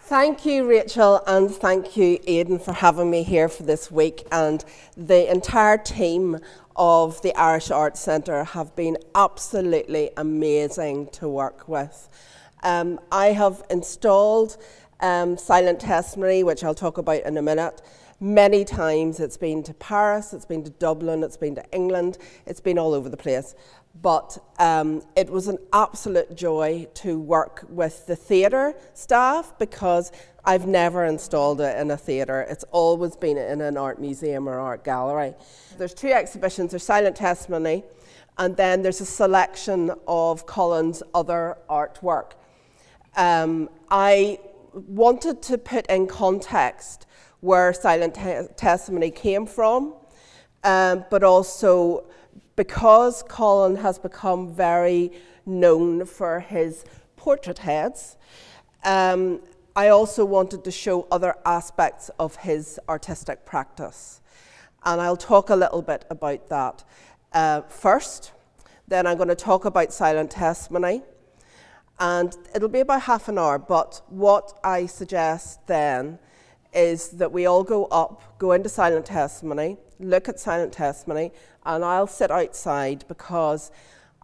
Thank you, Rachel, and thank you, Aidan, for having me here for this week. And the entire team of the Irish Arts Centre have been absolutely amazing to work with. I have installed silent testimony, which I'll talk about in a minute, many times. It's been to Paris, it's been to Dublin, it's been to England, it's been all over the place. But it was an absolute joy to work with the theatre staff, because I've never installed it in a theatre. It's always been in an art museum or art gallery. There's two exhibitions. There's Silent Testimony, and then there's a selection of Colin's other artwork. I wanted to put in context where Silent Testimony came from, but also because Colin has become very known for his portrait heads, I also wanted to show other aspects of his artistic practice. And I'll talk a little bit about that first. Then I'm going to talk about Silent Testimony. And it'll be about half an hour, but what I suggest then is that we all go into Silent Testimony, look at Silent Testimony, and I'll sit outside, because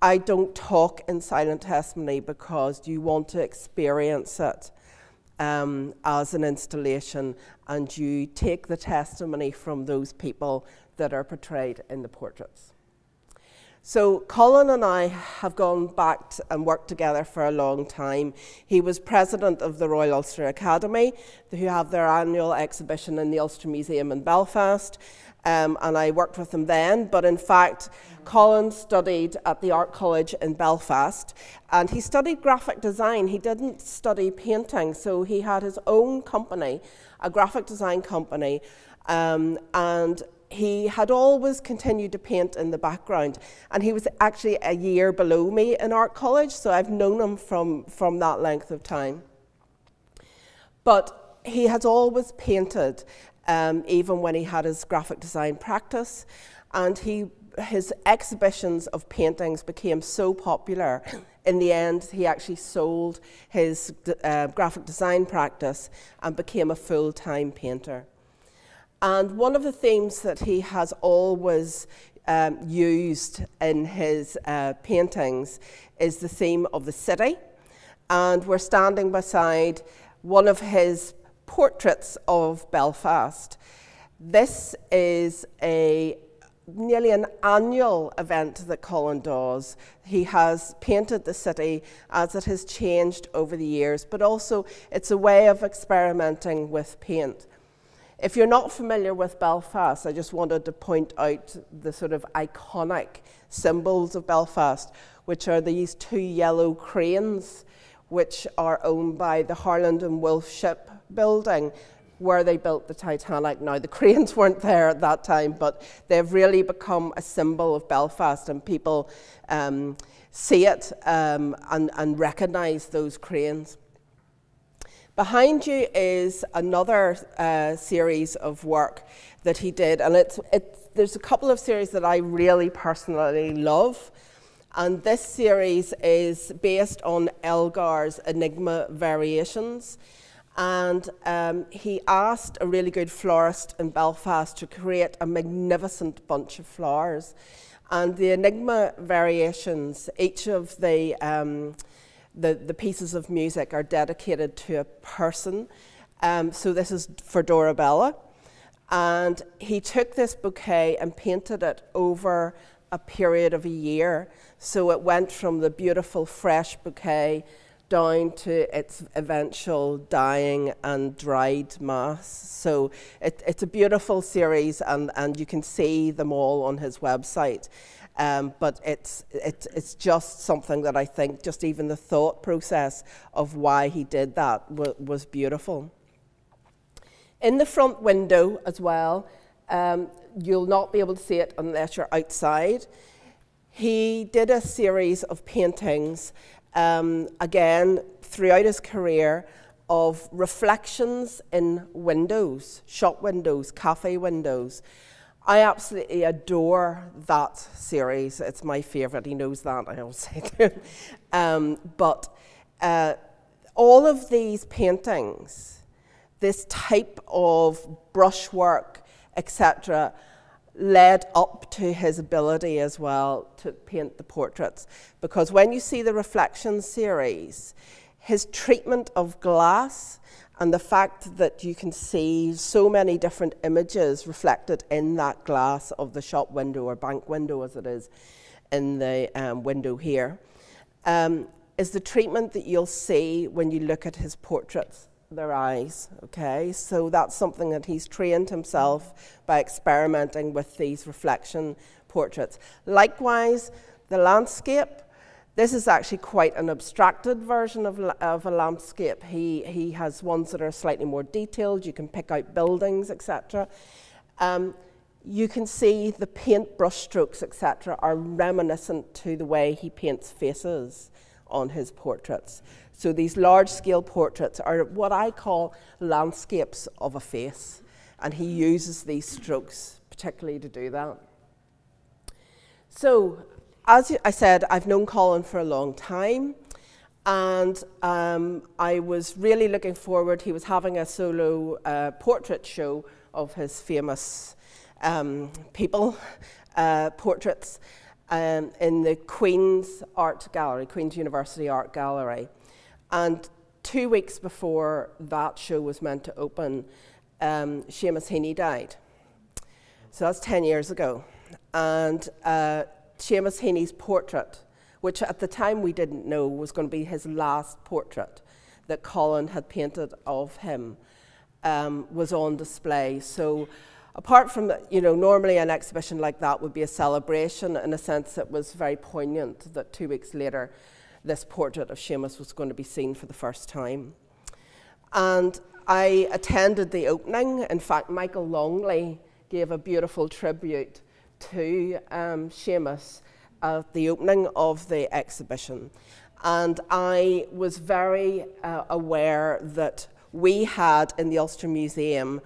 I don't talk in Silent Testimony, because you want to experience it as an installation, and you take the testimony from those people that are portrayed in the portraits. So Colin and I have gone back and worked together for a long time. He was president of the Royal Ulster Academy, who have their annual exhibition in the Ulster Museum in Belfast, and I worked with him then. But in fact, Colin studied at the Art College in Belfast, and he studied graphic design. He didn't study painting, so he had his own company, a graphic design company, and he had always continued to paint in the background, and he was actually a year below me in art college, so I've known him from that length of time. But he has always painted, even when he had his graphic design practice, and his exhibitions of paintings became so popular. In the end, he actually sold his graphic design practice and became a full-time painter. And one of the themes that he has always used in his paintings is the theme of the city. And we're standing beside one of his portraits of Belfast. This is nearly an annual event that Colin does. He has painted the city as it has changed over the years, but also it's a way of experimenting with paint. If you're not familiar with Belfast, I just wanted to point out the sort of iconic symbols of Belfast, which are these two yellow cranes, which are owned by the Harland and Wolff shipbuilding, where they built the Titanic. Now, the cranes weren't there at that time, but they've really become a symbol of Belfast, and people see it and recognise those cranes. Behind you is another series of work that he did, and there's a couple of series that I really personally love, and this series is based on Elgar's Enigma Variations, and he asked a really good florist in Belfast to create a magnificent bunch of flowers, and the Enigma Variations, each of the pieces of music are dedicated to a person. So this is for Dorabella. And he took this bouquet and painted it over a period of a year. So it went from the beautiful fresh bouquet down to its eventual dying and dried mass. So it's a beautiful series, and you can see them all on his website. But it's just something that I think, just even the thought process of why he did that was beautiful. In the front window as well, you'll not be able to see it unless you're outside. He did a series of paintings, again, throughout his career, of reflections in windows, shop windows, cafe windows. I absolutely adore that series. It's my favourite. He knows that, I always say to him. But all of these paintings, this type of brushwork, etc., led up to his ability as well to paint the portraits. Because when you see the Reflections series, his treatment of glass and the fact that you can see so many different images reflected in that glass of the shop window, or bank window as it is in the window here, is the treatment that you'll see when you look at his portraits, their eyes, okay? So that's something that he's trained himself by experimenting with these reflection portraits. Likewise, the landscape, this is actually quite an abstracted version of a landscape. He has ones that are slightly more detailed. You can pick out buildings, etc. You can see the paint brush strokes, etc., are reminiscent to the way he paints faces on his portraits. So these large-scale portraits are what I call landscapes of a face, and he uses these strokes particularly to do that. So, as I said, I've known Colin for a long time, and I was really looking forward. He was having a solo portrait show of his famous people portraits in the Queen's Art Gallery, Queen's University Art Gallery. And 2 weeks before that show was meant to open, Seamus Heaney died. So that's 10 years ago. And Seamus Heaney's portrait, which at the time we didn't know was going to be his last portrait that Colin had painted of him, was on display. So apart from, you know, normally an exhibition like that would be a celebration, in a sense it was very poignant that 2 weeks later this portrait of Seamus was going to be seen for the first time. And I attended the opening. In fact, Michael Longley gave a beautiful tribute to Seamus at the opening of the exhibition. And I was very aware that we had in the Ulster Museum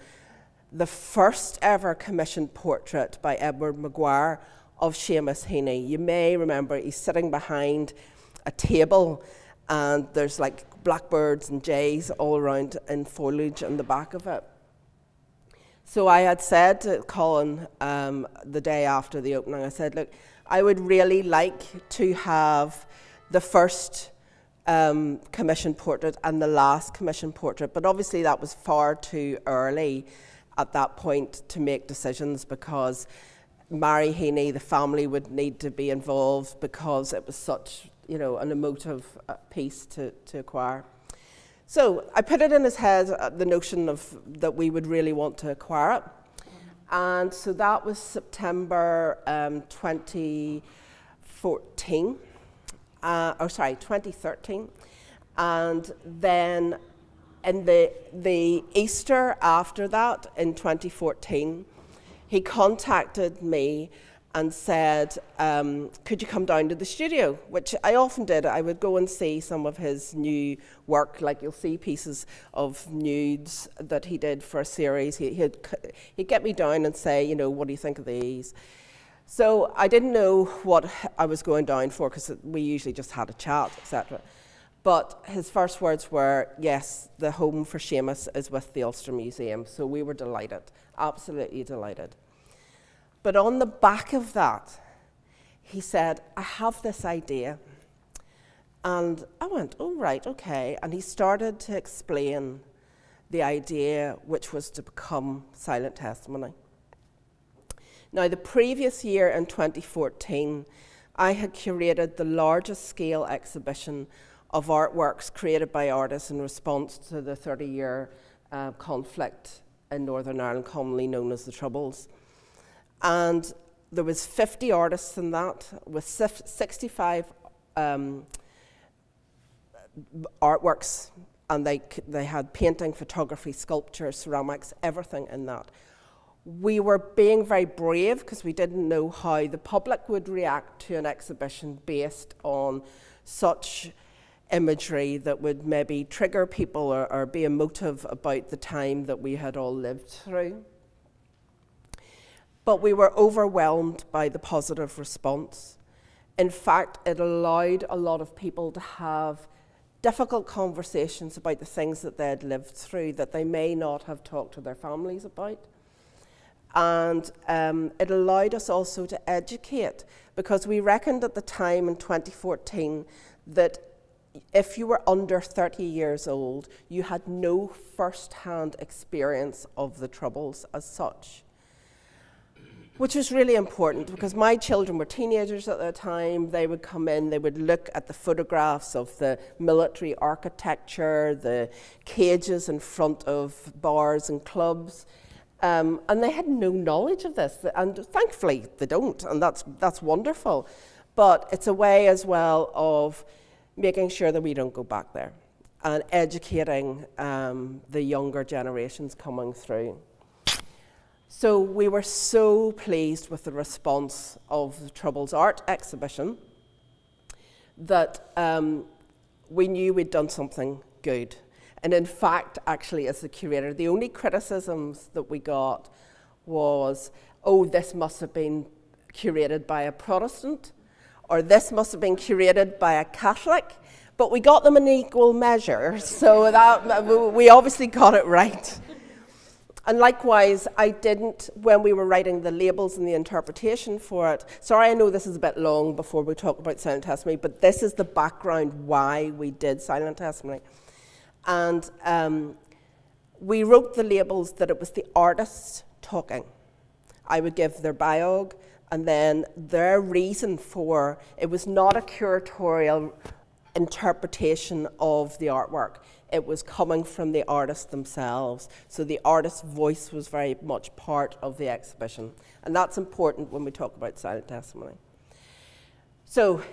the first ever commissioned portrait by Edward Maguire of Seamus Heaney. You may remember he's sitting behind a table and there's like blackbirds and jays all around in foliage in the back of it. So I had said to Colin the day after the opening, I said, look, I would really like to have the first commissioned portrait and the last commissioned portrait, but obviously that was far too early at that point to make decisions, because Mary Heaney, the family, would need to be involved because it was such, you know, an emotive piece to acquire. So I put it in his head, the notion of that we would really want to acquire it. And so that was September 2013. And then in the Easter after that, in 2014, he contacted me and said, could you come down to the studio? Which I often did. I would go and see some of his new work, like you'll see pieces of nudes that he did for a series. He'd get me down and say, you know, what do you think of these? So I didn't know what I was going down for, because we usually just had a chat, etc. But his first words were, yes, the home for Seamus is with the Ulster Museum. So we were delighted, absolutely delighted. But on the back of that, he said, I have this idea. And I went, oh, right, okay. And he started to explain the idea, which was to become Silent Testimony. Now, the previous year in 2014, I had curated the largest scale exhibition of artworks created by artists in response to the 30-year conflict in Northern Ireland, commonly known as the Troubles. And there was 50 artists in that, with 65 artworks, and they had painting, photography, sculpture, ceramics, everything in that. We were being very brave because we didn't know how the public would react to an exhibition based on such imagery that would maybe trigger people or be emotive about the time that we had all lived through. But we were overwhelmed by the positive response. In fact, it allowed a lot of people to have difficult conversations about the things that they'd lived through that they may not have talked to their families about. And it allowed us also to educate, because we reckoned at the time in 2014 that if you were under 30 years old, you had no first-hand experience of the Troubles as such. Which was really important, because my children were teenagers at the time. They would come in, they would look at the photographs of the military architecture, the cages in front of bars and clubs, and they had no knowledge of this, and thankfully they don't, and that's wonderful. But it's a way as well of making sure that we don't go back there, and educating the younger generations coming through. So we were so pleased with the response of the Troubles Art exhibition that we knew we'd done something good. And in fact, actually, as the curator, the only criticisms that we got was, oh, this must have been curated by a Protestant, or this must have been curated by a Catholic, but we got them in equal measure, so that we obviously got it right. And likewise, I didn't, when we were writing the labels and the interpretation for it, sorry, I know this is a bit long before we talk about silent testimony, but this is the background why we did silent testimony. And we wrote the labels that it was the artists talking. I would give their biog, and then their reason for it was not a curatorial interpretation of the artwork. It was coming from the artists themselves. So the artist's voice was very much part of the exhibition. And that's important when we talk about silent testimony. So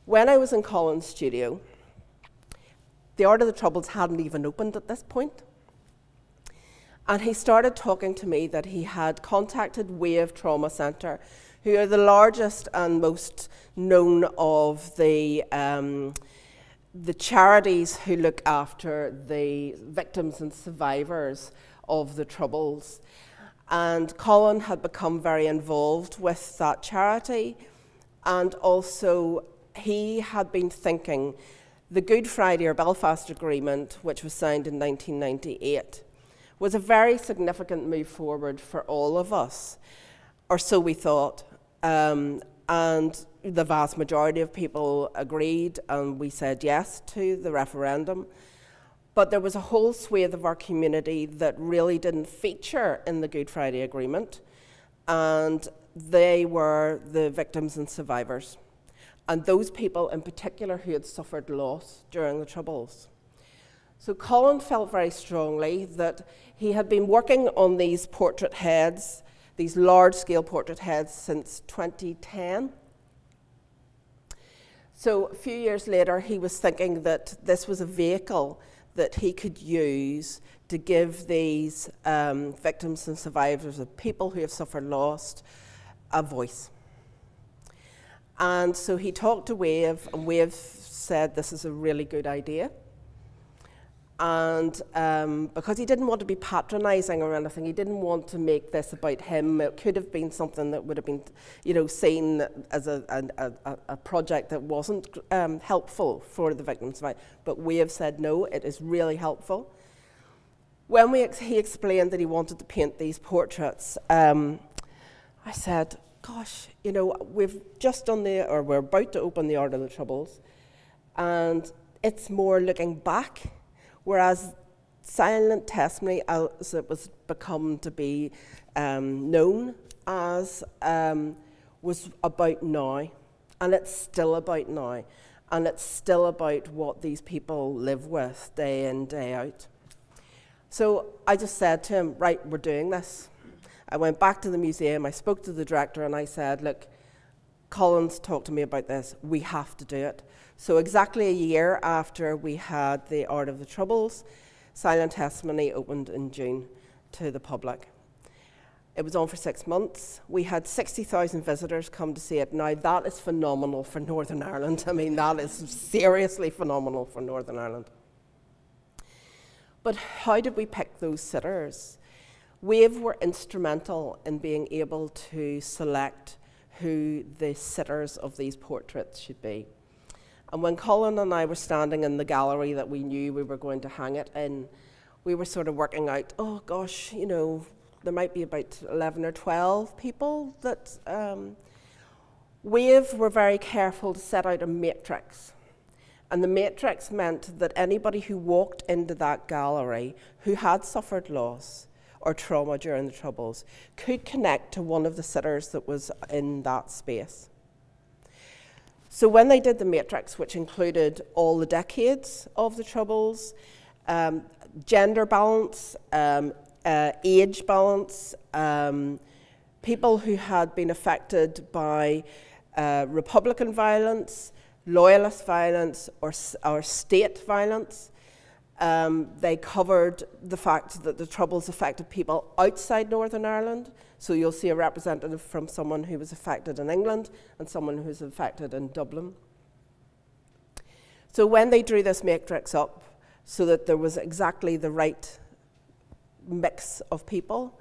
when I was in Colin's studio, the Art of the Troubles hadn't even opened at this point. And he started talking to me that he had contacted Wave Trauma Centre, who are the largest and most known of the charities who look after the victims and survivors of the Troubles. And Colin had become very involved with that charity, and also he had been thinking the Good Friday or Belfast Agreement, which was signed in 1998, was a very significant move forward for all of us, or so we thought. And the vast majority of people agreed, and we said yes to the referendum. But there was a whole swathe of our community that really didn't feature in the Good Friday Agreement, and they were the victims and survivors, and those people in particular who had suffered loss during the Troubles. So Colin felt very strongly that he had been working on these portrait heads, these large-scale portrait heads, since 2010. So a few years later, he was thinking that this was a vehicle that he could use to give these victims and survivors of people who have suffered loss a voice. And so he talked to Wave, and Wave said this is a really good idea. And because he didn't want to be patronising or anything, he didn't want to make this about him. It could have been something that would have been, you know, seen as a project that wasn't helpful for the victims. But Wave said, no, it is really helpful. When he explained that he wanted to paint these portraits, I said, gosh, you know, we've just done or we're about to open the Art of the Troubles, and it's more looking back. Whereas silent testimony, as it was become to be known as, was about now. And it's still about now. And it's still about what these people live with day in, day out. So I just said to him, right, we're doing this. I went back to the museum, I spoke to the director, and I said, look, Colin's talked to me about this, we have to do it. So exactly a year after we had the Art of the Troubles, silent testimony opened in June to the public. It was on for 6 months. We had 60,000 visitors come to see it. Now that is phenomenal for Northern Ireland. I mean, that is seriously phenomenal for Northern Ireland. But how did we pick those sitters? Wave were instrumental in being able to select who the sitters of these portraits should be. And when Colin and I were standing in the gallery that we knew we were going to hang it in, we were sort of working out, oh gosh, you know, there might be about 11 or 12 people that we were very careful to set out a matrix. And the matrix meant that anybody who walked into that gallery who had suffered loss or trauma during the Troubles could connect to one of the sitters that was in that space. So when they did the matrix, which included all the decades of the Troubles, gender balance, age balance, people who had been affected by Republican violence, loyalist violence, or state violence. They covered the fact that the Troubles affected people outside Northern Ireland. So you'll see a representative from someone who was affected in England and someone who was affected in Dublin. So when they drew this matrix up so that there was exactly the right mix of people,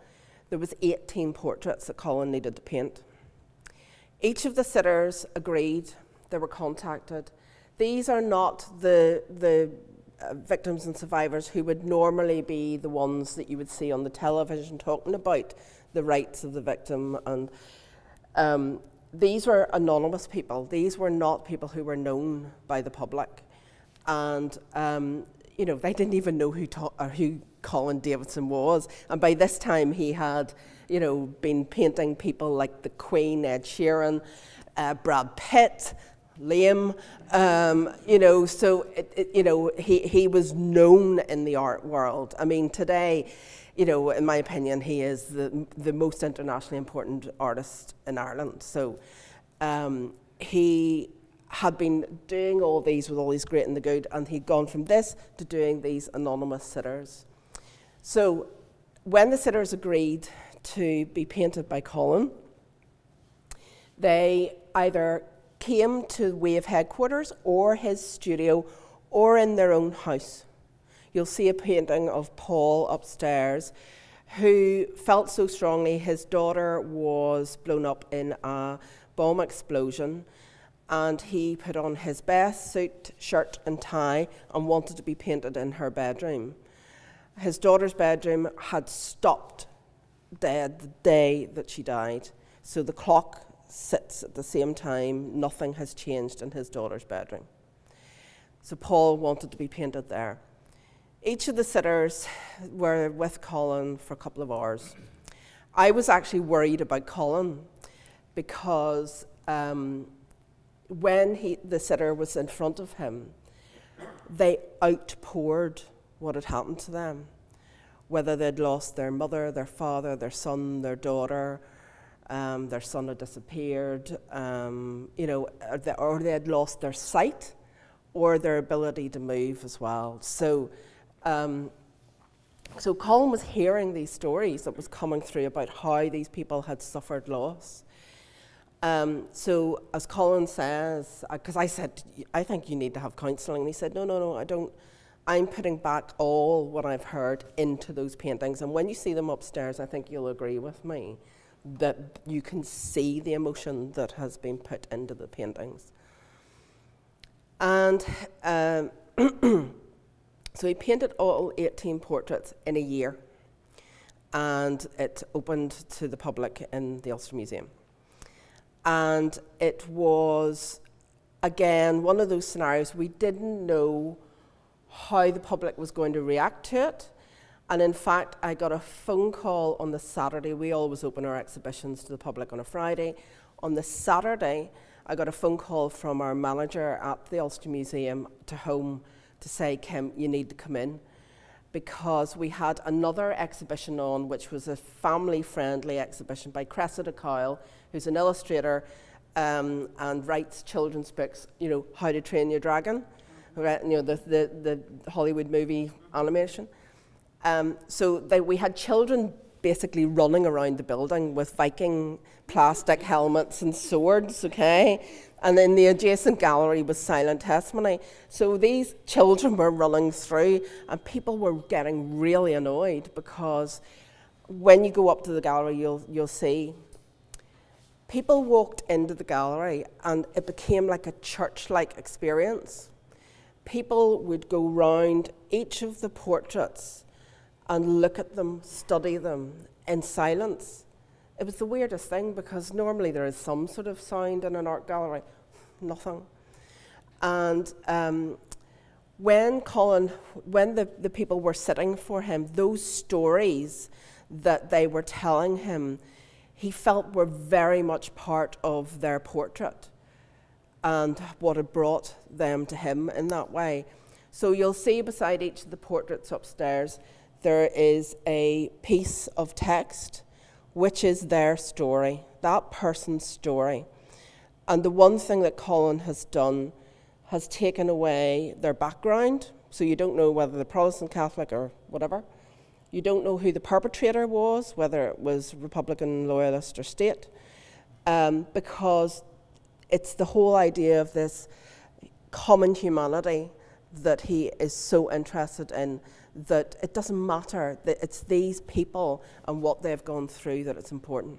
there was 18 portraits that Colin needed to paint. Each of the sitters agreed. They were contacted. These are not the victims and survivors who would normally be the ones that you would see on the television talking about the rights of the victim. And these were anonymous people. These were not people who were known by the public. And you know, they didn't even know who Colin Davidson was. And by this time he had, you know, been painting people like the Queen, Ed Sheeran, Brad Pitt, Liam, you know, so you know, he was known in the art world. I mean, today, you know, in my opinion, he is the most internationally important artist in Ireland. So he had been doing all these with all these great and the good, and he'd gone from this to doing these anonymous sitters. So when the sitters agreed to be painted by Colin, they either came to Wave headquarters or his studio or in their own house. You'll see a painting of Paul upstairs, who felt so strongly his daughter was blown up in a bomb explosion, and he put on his best suit, shirt and tie and wanted to be painted in her bedroom. His daughter's bedroom had stopped dead the day that she died, so the clock sits at the same time. Nothing has changed in his daughter's bedroom. So Paul wanted to be painted there. Each of the sitters were with Colin for a couple of hours. I was actually worried about Colin because when the sitter was in front of him, they outpoured what had happened to them, whether they'd lost their mother, their father, their son, their daughter, their son had disappeared, you know, or they had lost their sight or their ability to move as well. So, so Colin was hearing these stories that was coming through about how these people had suffered loss. So as Colin says, because I said, I think you need to have counselling, and he said, no, I don't. I'm putting back all what I've heard into those paintings, and when you see them upstairs, I think you'll agree with me that you can see the emotion that has been put into the paintings. And so he painted all 18 portraits in a year, and it opened to the public in the Ulster Museum. And it was, again, one of those scenarios we didn't know how the public was going to react to it. And in fact, I got a phone call on the Saturday. We always open our exhibitions to the public on a Friday. On the Saturday, I got a phone call from our manager at the Ulster Museum to home to say, Kim, you need to come in, because we had another exhibition on, which was a family-friendly exhibition by Cressida Cowell, who's an illustrator and writes children's books, you know, How to Train Your Dragon, right? You know, the Hollywood movie animation. So we had children basically running around the building with Viking plastic helmets and swords, okay? And in the adjacent gallery was silent testimony. So these children were running through, and people were getting really annoyed, because when you go up to the gallery, you'll see People walked into the gallery and it became like a church-like experience. People would go round each of the portraits and look at them, study them in silence. It was the weirdest thing because normally there is some sort of sound in an art gallery. Nothing. And when the people were sitting for him, those stories that they were telling him, he felt were very much part of their portrait and what had brought them to him in that way. So you'll see beside each of the portraits upstairs, there is a piece of text which is their story, that person's story. And the one thing that Colin has done has taken away their background, so you don't know whether they're Protestant, Catholic, or whatever. You don't know who the perpetrator was, whether it was Republican, Loyalist, or State, because it's the whole idea of this common humanity that he is so interested in, that it doesn't matter, that it's these people and what they've gone through that it's important.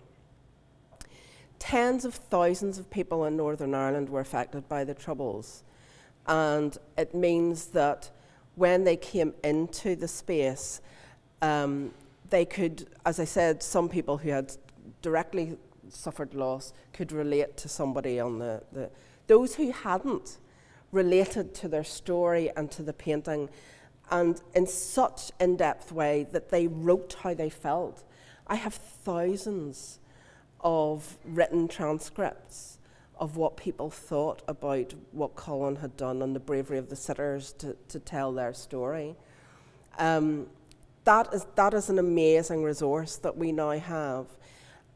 Tens of thousands of people in Northern Ireland were affected by the Troubles, and it means that when they came into the space, they could, as I said, some people who had directly suffered loss could relate to somebody on those who hadn't related to their story and to the painting, and in such in-depth way that they wrote how they felt. I have thousands of written transcripts of what people thought about what Colin had done and the bravery of the sitters to tell their story. That is an amazing resource that we now have.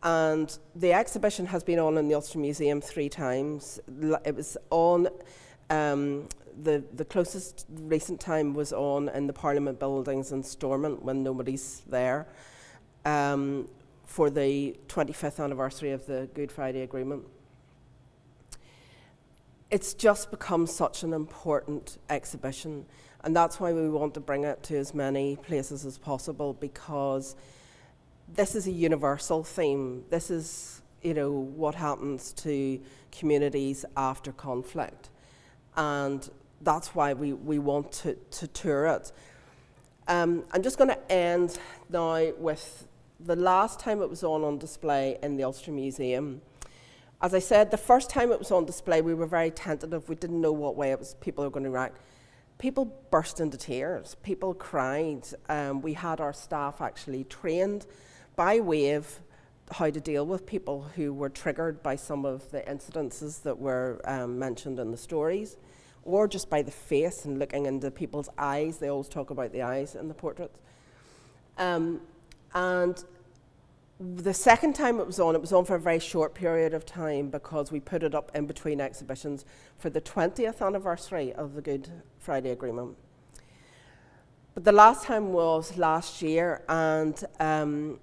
And the exhibition has been on in the Ulster Museum 3 times. It was on, the closest recent time was on in the Parliament buildings in Stormont when nobody's there, for the 25th anniversary of the Good Friday Agreement. It's just become such an important exhibition, and that's why we want to bring it to as many places as possible, because this is a universal theme. This is, you know, what happens to communities after conflict, and that's why we want to tour it. I'm just going to end now with the last time it was on display in the Ulster Museum. As I said, the first time it was on display, we were very tentative. We didn't know what way people were going to react. People burst into tears. People cried. We had our staff actually trained by Wave how to deal with people who were triggered by some of the incidences that were mentioned in the stories, or just by the face and looking into people's eyes. They always talk about the eyes in the portraits. And the second time it was on for a very short period of time, because we put it up in between exhibitions for the 20th anniversary of the Good Friday Agreement. But the last time was last year, and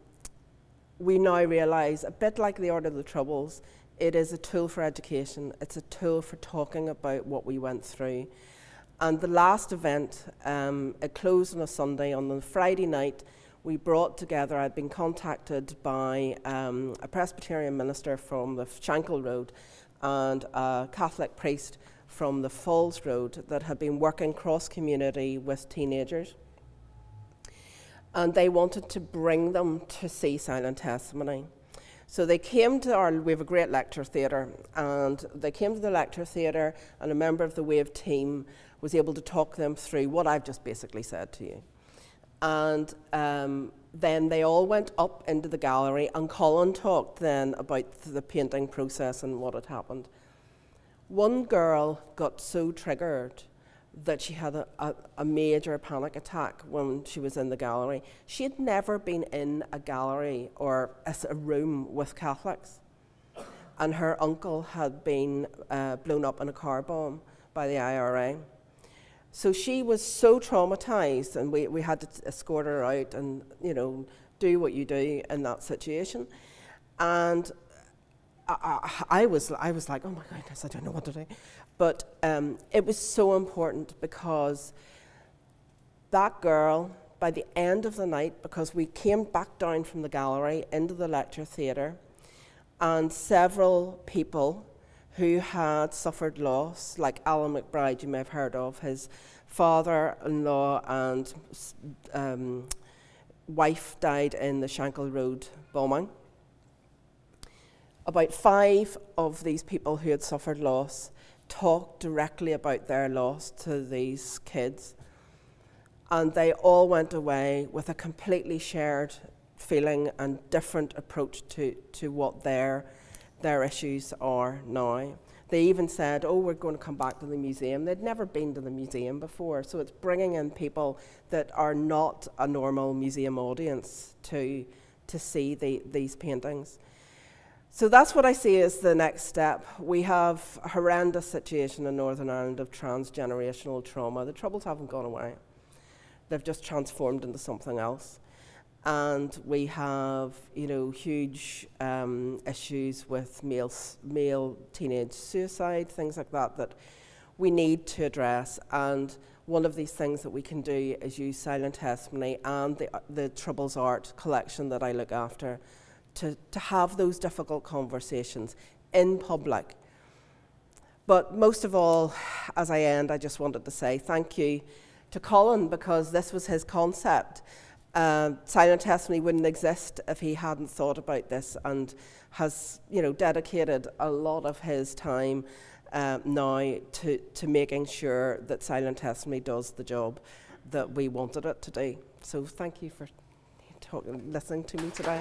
we now realise, a bit like the Art of the Troubles, it is a tool for education. It's a tool for talking about what we went through. And the last event, it closed on a Sunday. On the Friday night, we brought together, I'd been contacted by a Presbyterian minister from the Shankill Road and a Catholic priest from the Falls Road that had been working cross-community with teenagers. And they wanted to bring them to see Silent Testimony. So they came to we have a great lecture theatre, and they came to the lecture theatre, and a member of the Wave team was able to talk them through what I've just basically said to you. And then they all went up into the gallery, and Colin talked then about the painting process and what had happened. One girl got so triggered that she had a major panic attack when she was in the gallery. She had never been in a gallery or a room with Catholics, and her uncle had been blown up in a car bomb by the IRA. So she was so traumatized, and we had to escort her out and, you know, do what you do in that situation. And I was like, oh my goodness, I don't know what to do. But it was so important, because that girl, by the end of the night, because we came back down from the gallery into the lecture theatre, and several people who had suffered loss, like Alan McBride, you may have heard of, his father-in-law and wife died in the Shankill Road bombing. About 5 of these people who had suffered loss talked directly about their loss to these kids, and they all went away with a completely shared feeling and different approach to what their issues are now. They even said, oh, we're going to come back to the museum. They'd never been to the museum before, so it's bringing in people that are not a normal museum audience to see these paintings. So that's what I see as the next step. We have a horrendous situation in Northern Ireland of transgenerational trauma. The troubles haven't gone away. They've just transformed into something else. And we have, huge issues with male teenage suicide, things like that we need to address. And one of these things that we can do is use silent testimony and the Troubles Art collection that I look after to have those difficult conversations in public. But most of all, as I end, I just wanted to say thank you to Colin, because this was his concept. Silent testimony wouldn't exist if he hadn't thought about this, and has dedicated a lot of his time now to making sure that silent testimony does the job that we wanted it to do. So thank you for listening to me today.